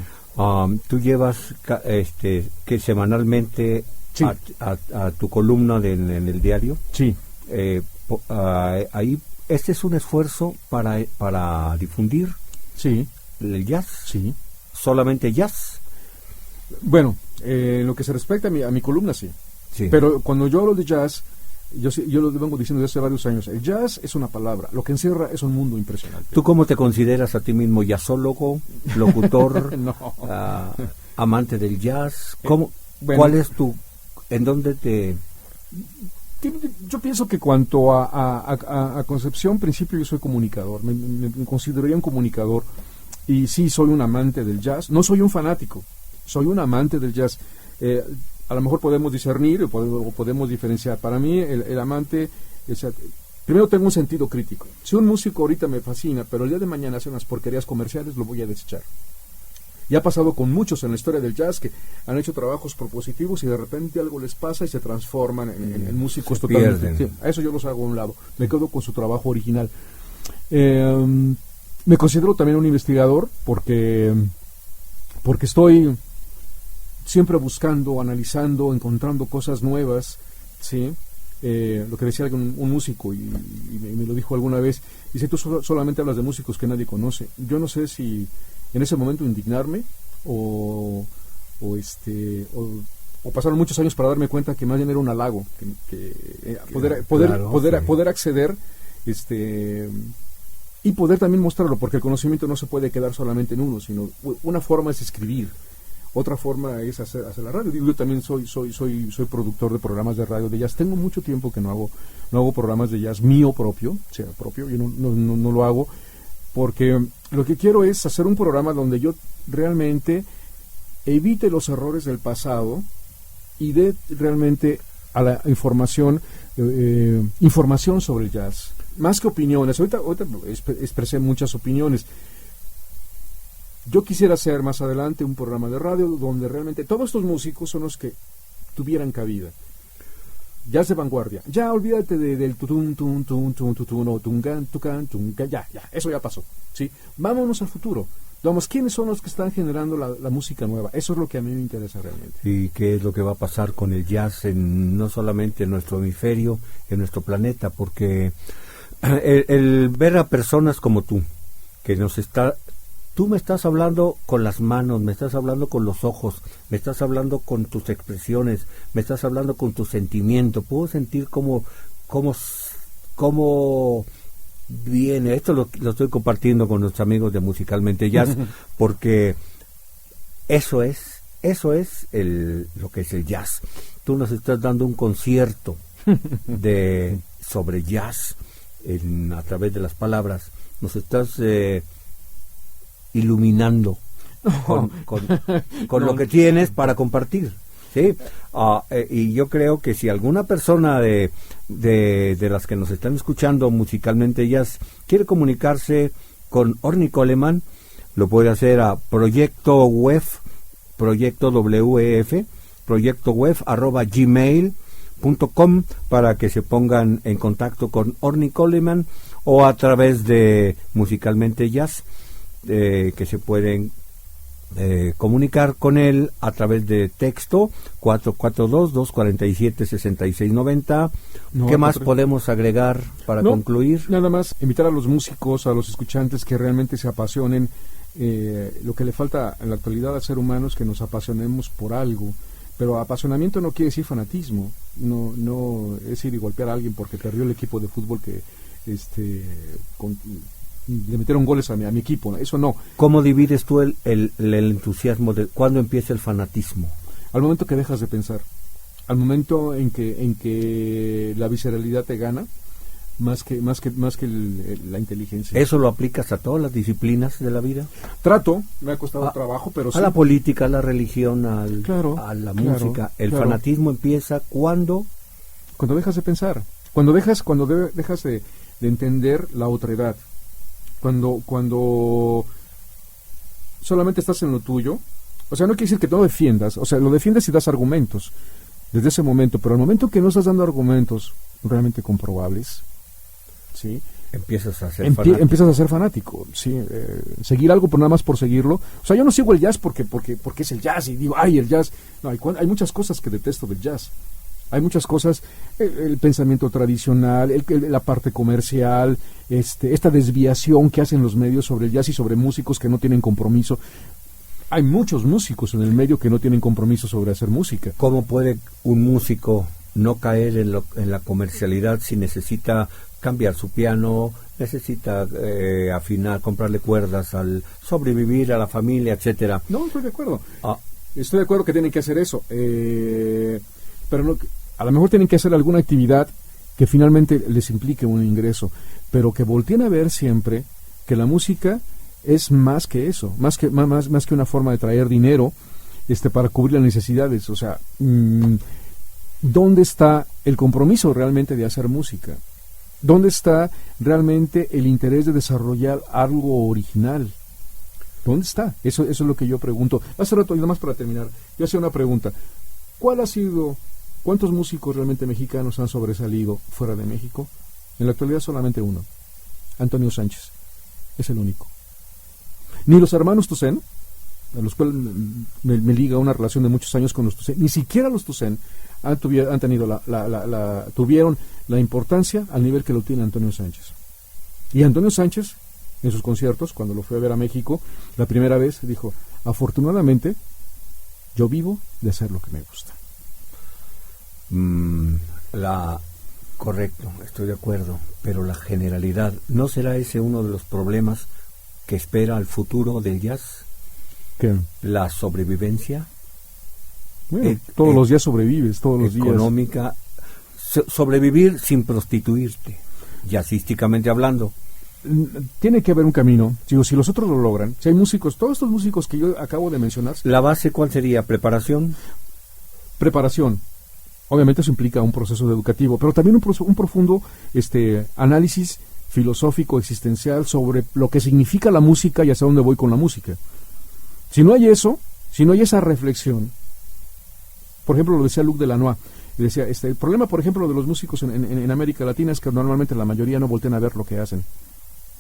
Tú llevas que semanalmente sí. a tu columna en el diario. Sí. Ahí es un esfuerzo para difundir sí. el jazz. Sí. Solamente jazz. Bueno, en lo que se respecta a mi columna, sí. Pero cuando yo hablo de jazz, yo lo vengo diciendo desde hace varios años. El jazz es una palabra, lo que encierra es un mundo impresionante. ¿Tú cómo te consideras a ti mismo? ¿Jazzólogo, locutor, no. amante del jazz? Bueno, ¿Cuál es en dónde te...? Yo pienso que cuanto a concepción, principio, yo soy comunicador. Me consideraría un comunicador. Y sí, soy un amante del jazz. No soy un fanático, soy un amante del jazz. A lo mejor podemos discernir o podemos diferenciar. Para mí, el amante, primero tengo un sentido crítico. Si un músico ahorita me fascina, pero el día de mañana hace unas porquerías comerciales, lo voy a desechar. Y ha pasado con muchos en la historia del jazz que han hecho trabajos propositivos y de repente algo les pasa y se transforman en músicos totalmente. Sí, a eso yo los hago a un lado. Me quedo con su trabajo original. Me considero también un investigador porque estoy siempre buscando, analizando, encontrando cosas nuevas, ¿sí? Lo que decía un músico y me lo dijo alguna vez, dice, tú solamente hablas de músicos que nadie conoce. Yo no sé si en ese momento indignarme o pasaron muchos años para darme cuenta que más bien era un halago, poder acceder y poder también mostrarlo, porque el conocimiento no se puede quedar solamente en uno, sino una forma es escribir, otra forma es hacer la radio. Yo también soy productor de programas de radio de jazz. Tengo mucho tiempo que no hago programas de jazz mío propio, yo no lo hago, porque lo que quiero es hacer un programa donde yo realmente evite los errores del pasado y dé realmente a la información sobre el jazz, más que opiniones. Ahorita expresé muchas opiniones. Yo quisiera hacer más adelante un programa de radio donde realmente todos estos músicos son los que tuvieran cabida. Jazz de vanguardia. Ya olvídate del tutun, tun, tun, tun, tutun, o tungan, tucan, tunga, ya, eso ya pasó. ¿Sí? Vámonos al futuro. Vamos, ¿quiénes son los que están generando la música nueva? Eso es lo que a mí me interesa realmente. ¿Y qué es lo que va a pasar con el jazz no solamente en nuestro hemisferio, en nuestro planeta? Porque el ver a personas como tú, que tú me estás hablando con las manos, me estás hablando con los ojos, me estás hablando con tus expresiones, me estás hablando con tu sentimiento. Puedo sentir cómo viene. Esto lo estoy compartiendo con nuestros amigos de Musicalmente Jazz, porque eso es lo que es el jazz. Tú nos estás dando un concierto sobre jazz a través de las palabras. Nos estás iluminando con lo que tienes para compartir. ¿Sí? Y yo creo que si alguna persona de las que nos están escuchando musicalmente jazz quiere comunicarse con Orny Coleman, lo puede hacer a proyecto web @gmail.com para que se pongan en contacto con Orny Coleman, o a través de Musicalmente Jazz, que se pueden comunicar con él a través de texto 442-247-6690. ¿Qué más podemos agregar para concluir? Nada más invitar a los músicos, a los escuchantes que realmente se apasionen. Lo que le falta en la actualidad al ser humano es que nos apasionemos por algo, pero apasionamiento no quiere decir fanatismo, no es ir y golpear a alguien porque perdió el equipo de fútbol que le metieron goles a mi equipo, ¿no? Eso no. ¿Cómo divides tú el entusiasmo? ¿Cuándo empieza el fanatismo? Al momento que dejas de pensar, al momento en que la visceralidad te gana, más que la inteligencia. ¿Eso lo aplicas a todas las disciplinas de la vida? Me ha costado trabajo, pero sí. A la política, a la religión, a la música. El fanatismo empieza cuando dejas de pensar, cuando dejas de entender la otredad. Cuando solamente estás en lo tuyo, o sea, no quiere decir que no defiendas, o sea, lo defiendes y das argumentos desde ese momento, pero al momento que no estás dando argumentos realmente comprobables, ¿sí? Empiezas a ser fanático, ¿sí? Seguir algo por nada más por seguirlo. O sea, yo no sigo el jazz porque es el jazz y digo, ¡ay, el jazz! No, hay muchas cosas que detesto del jazz. Hay muchas cosas, el pensamiento tradicional, la parte comercial, esta desviación que hacen los medios sobre el jazz y sobre músicos que no tienen compromiso. Hay muchos músicos en el medio que no tienen compromiso sobre hacer música. ¿Cómo puede un músico no caer en la comercialidad si necesita cambiar su piano, necesita afinar, comprarle cuerdas, al sobrevivir a la familia, etcétera? No, estoy de acuerdo. Estoy de acuerdo que tienen que hacer eso. Pero no, a lo mejor tienen que hacer alguna actividad que finalmente les implique un ingreso, pero que volteen a ver siempre que la música es más que eso, más que una forma de traer dinero para cubrir las necesidades. O sea, ¿dónde está el compromiso realmente de hacer música? ¿Dónde está realmente el interés de desarrollar algo original? ¿Dónde está? Eso es lo que yo pregunto. Hace rato, y nada más para terminar, yo hacía una pregunta. ¿Cuántos músicos realmente mexicanos han sobresalido fuera de México? En la actualidad solamente uno, Antonio Sánchez. Es el único. Ni los hermanos Toussaint, a los cuales me liga una relación de muchos años con los Toussaint, ni siquiera los Toussaint han tenido tuvieron la importancia al nivel que lo tiene Antonio Sánchez. Y Antonio Sánchez, en sus conciertos, cuando lo fue a ver a México, la primera vez dijo, afortunadamente, yo vivo de hacer lo que me gusta. Correcto, estoy de acuerdo, pero la generalidad, ¿no será ese uno de los problemas que espera el futuro del jazz? ¿Qué? La sobrevivencia. Bueno, todos los días sobrevives, todos los días. Económica, sobrevivir sin prostituirte, jazzísticamente hablando. Tiene que haber un camino. Digo, si los otros lo logran, si hay músicos, todos estos músicos que yo acabo de mencionar. ¿La base cuál sería? ¿Preparación? Preparación. Obviamente eso implica un proceso educativo, pero también un profundo análisis filosófico, existencial sobre lo que significa la música y hacia dónde voy con la música. Si no hay eso, si no hay esa reflexión, por ejemplo, lo decía Luc Delanois, decía, el problema, por ejemplo, de los músicos en América Latina es que normalmente la mayoría no voltean a ver lo que hacen.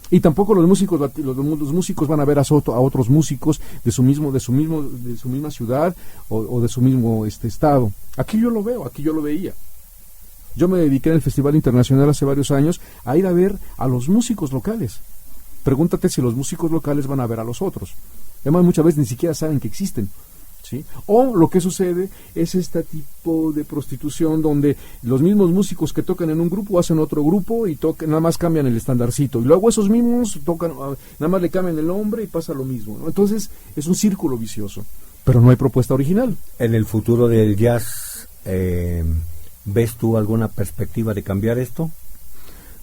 Y tampoco los músicos van a ver a otros músicos de su misma ciudad o de su mismo estado. Aquí yo lo veo, aquí yo lo veía. Yo me dediqué en el Festival Internacional hace varios años a ir a ver a los músicos locales. Pregúntate si los músicos locales van a ver a los otros. Además, muchas veces ni siquiera saben que existen, ¿sí? O lo que sucede es este tipo de prostitución donde los mismos músicos que tocan en un grupo hacen otro grupo y nada más cambian el estandarcito. Y luego esos mismos tocan, nada más le cambian el nombre y pasa lo mismo, ¿no? Entonces, es un círculo vicioso. Pero no hay propuesta original. En el futuro del jazz, ¿ves tú alguna perspectiva de cambiar esto?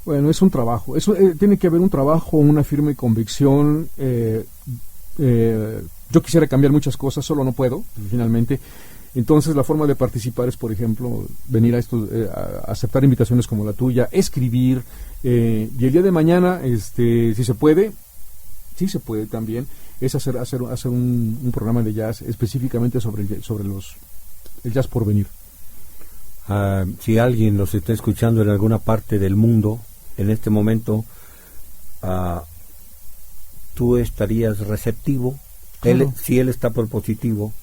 Bueno, es un trabajo. Tiene que haber un trabajo, una firme convicción. Yo quisiera cambiar muchas cosas, solo no puedo, finalmente. Entonces la forma de participar es, por ejemplo, venir a esto, a aceptar invitaciones como la tuya, escribir, y el día de mañana, si se puede también, es hacer un programa de jazz específicamente sobre el jazz por venir. Si alguien nos está escuchando en alguna parte del mundo en este momento, tú estarías receptivo. Claro. Si él está propositivo,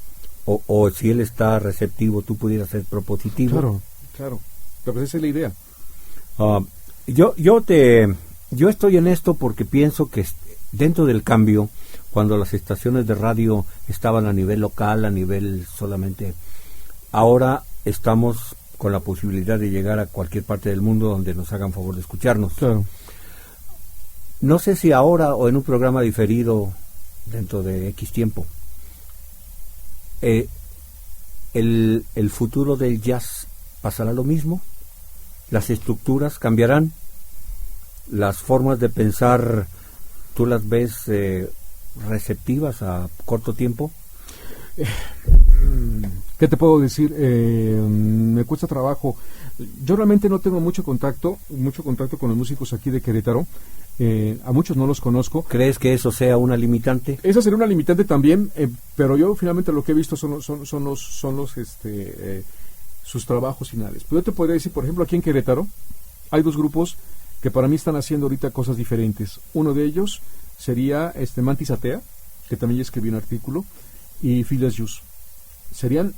o si él está receptivo, tú pudieras ser propositivo. Claro, pero esa es la idea. Yo estoy en esto porque pienso que dentro del cambio, cuando las estaciones de radio estaban a nivel local, a nivel solamente, ahora estamos con la posibilidad de llegar a cualquier parte del mundo donde nos hagan favor de escucharnos. Claro. No sé si ahora o en un programa diferido dentro de X tiempo, el futuro del jazz pasará lo mismo, las estructuras cambiarán, las formas de pensar, ¿tú las ves receptivas a corto tiempo? ¿Qué te puedo decir? Me cuesta trabajo. Yo realmente no tengo mucho contacto con los músicos aquí de Querétaro. A muchos no los conozco. ¿Crees que eso sea una limitante? Esa sería una limitante también, pero yo finalmente lo que he visto son sus trabajos finales. Pero yo te podría decir, por ejemplo, aquí en Querétaro hay dos grupos que para mí están haciendo ahorita cosas diferentes. Uno de ellos sería Mantis Atea, que también ya escribió un artículo, y Phileas Jus. Serían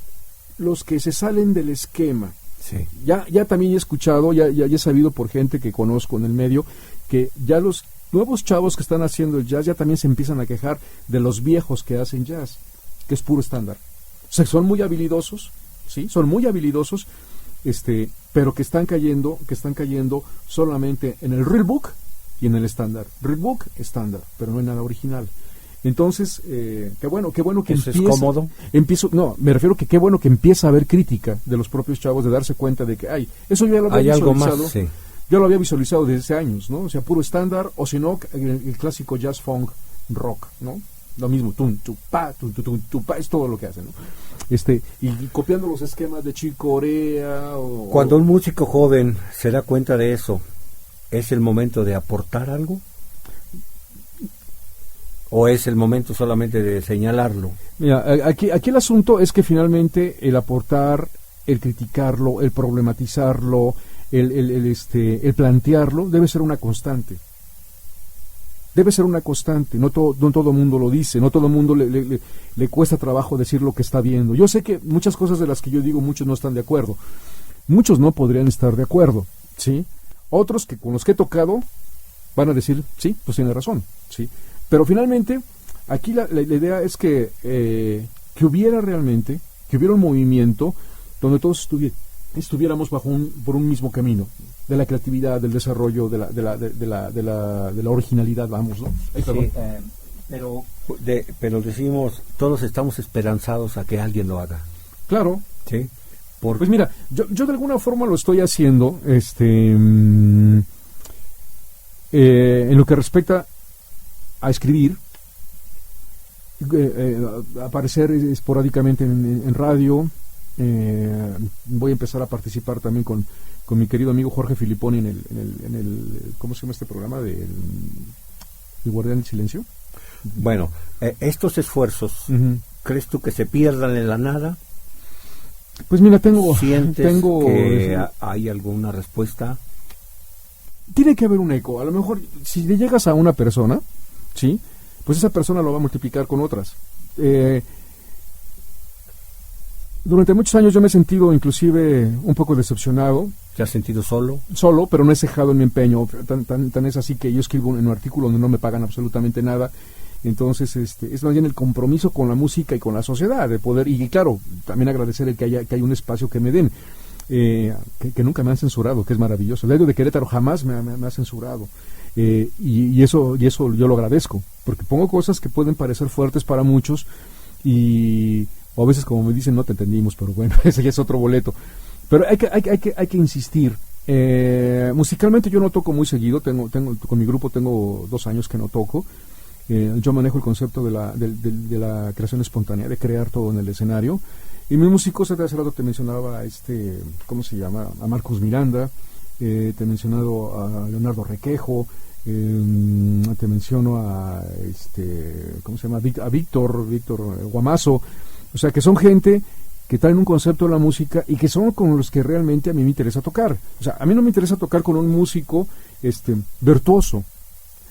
los que se salen del esquema. Sí. Ya también he escuchado, ya he sabido por gente que conozco en el medio, que ya los nuevos chavos que están haciendo el jazz ya también se empiezan a quejar de los viejos que hacen jazz, que es puro estándar. O sea, son muy habilidosos, ¿sí? Son muy habilidosos, pero que están cayendo solamente en el real book y en el estándar. Real book, estándar, pero no hay nada original. Entonces, qué bueno que ¿Eso empieza, es cómodo? Me refiero que qué bueno que empieza a haber crítica de los propios chavos, de darse cuenta de que eso ya lo había algo visualizado. más, sí. Yo lo había visualizado desde hace años, ¿no? O sea, puro estándar, o si no, el clásico jazz funk rock, ¿no? Lo mismo, pa, es todo lo que hacen, ¿no? Y copiando los esquemas de Chick Corea Cuando un músico joven se da cuenta de eso, ¿es el momento de aportar algo? ¿O es el momento solamente de señalarlo? Mira, aquí el asunto es que finalmente el aportar, el criticarlo, el problematizarlo, el plantearlo debe ser una constante. Debe ser una constante. No todo mundo lo dice, no todo el mundo le cuesta trabajo decir lo que está viendo. Yo sé que muchas cosas de las que yo digo muchos no están de acuerdo. Muchos no podrían estar de acuerdo, ¿sí? Otros que con los que he tocado van a decir, sí, pues tiene razón, ¿sí? Pero finalmente, aquí la idea es que hubiera un movimiento donde todos estuviéramos por un mismo camino, de la creatividad, del desarrollo, de la originalidad, vamos, ¿no? Sí, pero decimos, todos estamos esperanzados a que alguien lo haga. Claro. Sí. Pues mira, yo de alguna forma lo estoy haciendo, en lo que respecta a escribir, aparecer esporádicamente en radio. Voy a empezar a participar también con mi querido amigo Jorge Filiponi en el ¿cómo se llama este programa? El Guardián del Silencio. Bueno, estos esfuerzos, ¿crees tú que se pierdan en la nada? Pues mira, ¿Sientes que hay alguna respuesta? Tiene que haber un eco. A lo mejor, si le llegas a una persona, ¿sí? Pues esa persona lo va a multiplicar con otras. Durante muchos años yo me he sentido inclusive un poco decepcionado. ¿Te has sentido solo? Solo, pero no he cejado en mi empeño. Tan es así que yo escribo en un artículo donde no me pagan absolutamente nada. Entonces, es más bien el compromiso con la música y con la sociedad, de poder, y claro, también agradecer el que haya un espacio que me den, que nunca me han censurado, que es maravilloso. El diario de Querétaro jamás me ha censurado. Y eso yo lo agradezco, porque pongo cosas que pueden parecer fuertes para muchos, o a veces, como me dicen, no te entendimos, pero bueno, ese ya es otro boleto. Pero hay que insistir. Musicalmente yo no toco muy seguido, con mi grupo tengo 2 años que no toco. Yo manejo el concepto de la creación espontánea, de crear todo en el escenario. Y mis músicos, hace rato te mencionaba ¿cómo se llama? A Marcos Miranda, te he mencionado a Leonardo Requejo, te menciono a ¿cómo se llama? A Víctor Guamazo. O sea, que son gente que traen un concepto de la música y que son con los que realmente a mí me interesa tocar. O sea, a mí no me interesa tocar con un músico virtuoso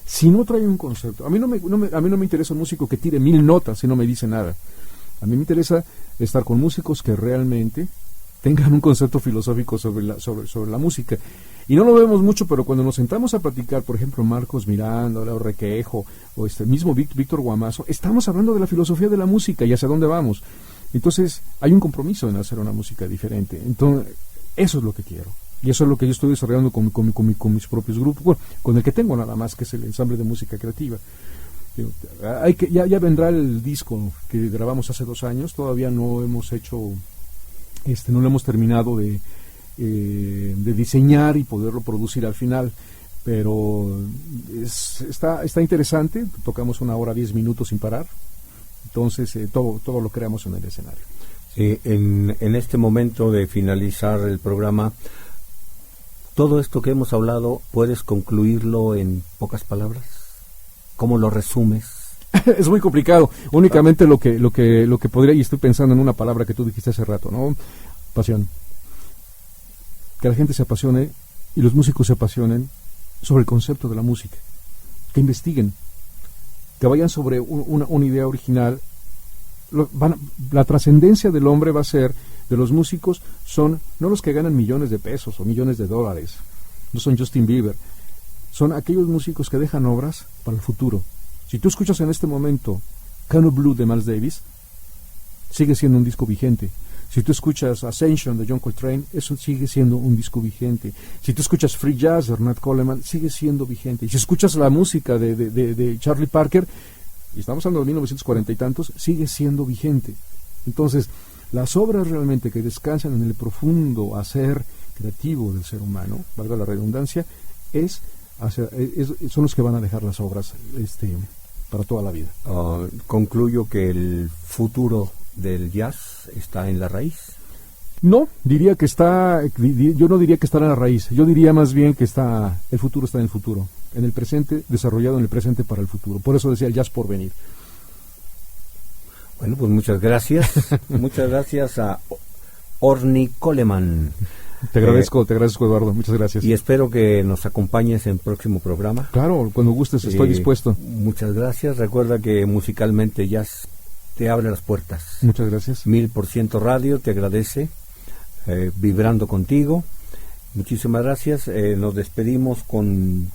si no trae un concepto. A mí no me interesa un músico que tire 1000 notas y no me dice nada. A mí me interesa estar con músicos que realmente tengan un concepto filosófico sobre la música. Y no lo vemos mucho, pero cuando nos sentamos a platicar, por ejemplo, Marcos Miranda, Leo Requejo, o mismo Víctor Guamazo, estamos hablando de la filosofía de la música y hacia dónde vamos. Entonces, hay un compromiso en hacer una música diferente. Entonces, eso es lo que quiero. Y eso es lo que yo estoy desarrollando con mis propios grupos, bueno, con el que tengo nada más, que es el ensamble de música creativa. Ya vendrá el disco que grabamos hace 2 años, todavía no hemos hecho, no lo hemos terminado de diseñar y poderlo producir al final, pero está interesante. Tocamos 1 hora 10 minutos sin parar, entonces todo lo creamos en el escenario. Sí, en este momento de finalizar el programa, todo esto que hemos hablado, ¿puedes concluirlo en pocas palabras? ¿Cómo lo resumes? Es muy complicado. Únicamente lo que podría, y estoy pensando en una palabra que tú dijiste hace rato, ¿no? Pasión. Que la gente se apasione y los músicos se apasionen sobre el concepto de la música. Que investiguen. Que vayan sobre una idea original. La trascendencia del hombre va a ser, de los músicos, son no los que ganan millones de pesos o millones de dólares. No son Justin Bieber. Son aquellos músicos que dejan obras para el futuro. Si tú escuchas en este momento Kind of Blue de Miles Davis, sigue siendo un disco vigente. Si tú escuchas Ascension de John Coltrane, eso sigue siendo un disco vigente. Si tú escuchas Free Jazz de Ornette Coleman, sigue siendo vigente. Y si escuchas la música de Charlie Parker, y estamos hablando de 1940 y tantos, sigue siendo vigente. Entonces, las obras realmente que descansan en el profundo hacer creativo del ser humano, valga la redundancia, son los que van a dejar las obras para toda la vida. Concluyo que el futuro del jazz está en la raíz. No, diría que yo no diría que está en la raíz, yo diría más bien que el futuro está en el futuro, en el presente, desarrollado en el presente para el futuro. Por eso decía el jazz por venir. Bueno, pues muchas gracias. Muchas gracias a Orny Coleman. Te agradezco, Eduardo, muchas gracias. Y espero que nos acompañes en el próximo programa. Claro, cuando gustes, estoy dispuesto. Muchas gracias. Recuerda que musicalmente Jazz te abre las puertas. Muchas gracias. 1000% Radio te agradece, vibrando contigo. Muchísimas gracias. Nos despedimos con...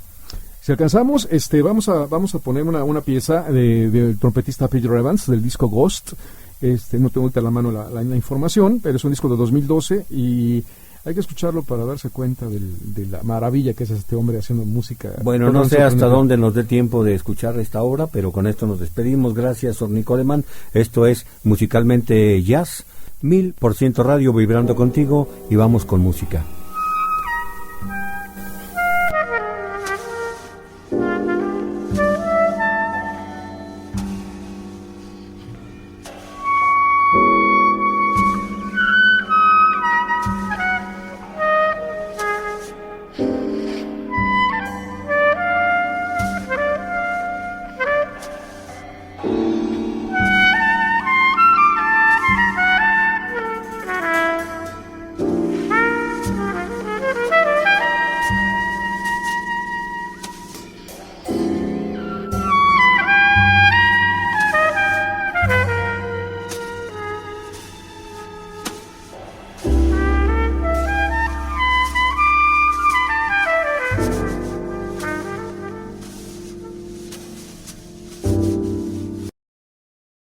Si alcanzamos, vamos a poner una pieza del trompetista Peter Evans, del disco Ghost. No tengo a la mano la información, pero es un disco de 2012 y hay que escucharlo para darse cuenta de la maravilla que es este hombre haciendo música. Bueno, no sé hasta dónde nos dé tiempo de escuchar esta obra, pero con esto nos despedimos. Gracias, Orny Coleman. Esto es Musicalmente Jazz, 1000% Radio, vibrando contigo, y vamos con música.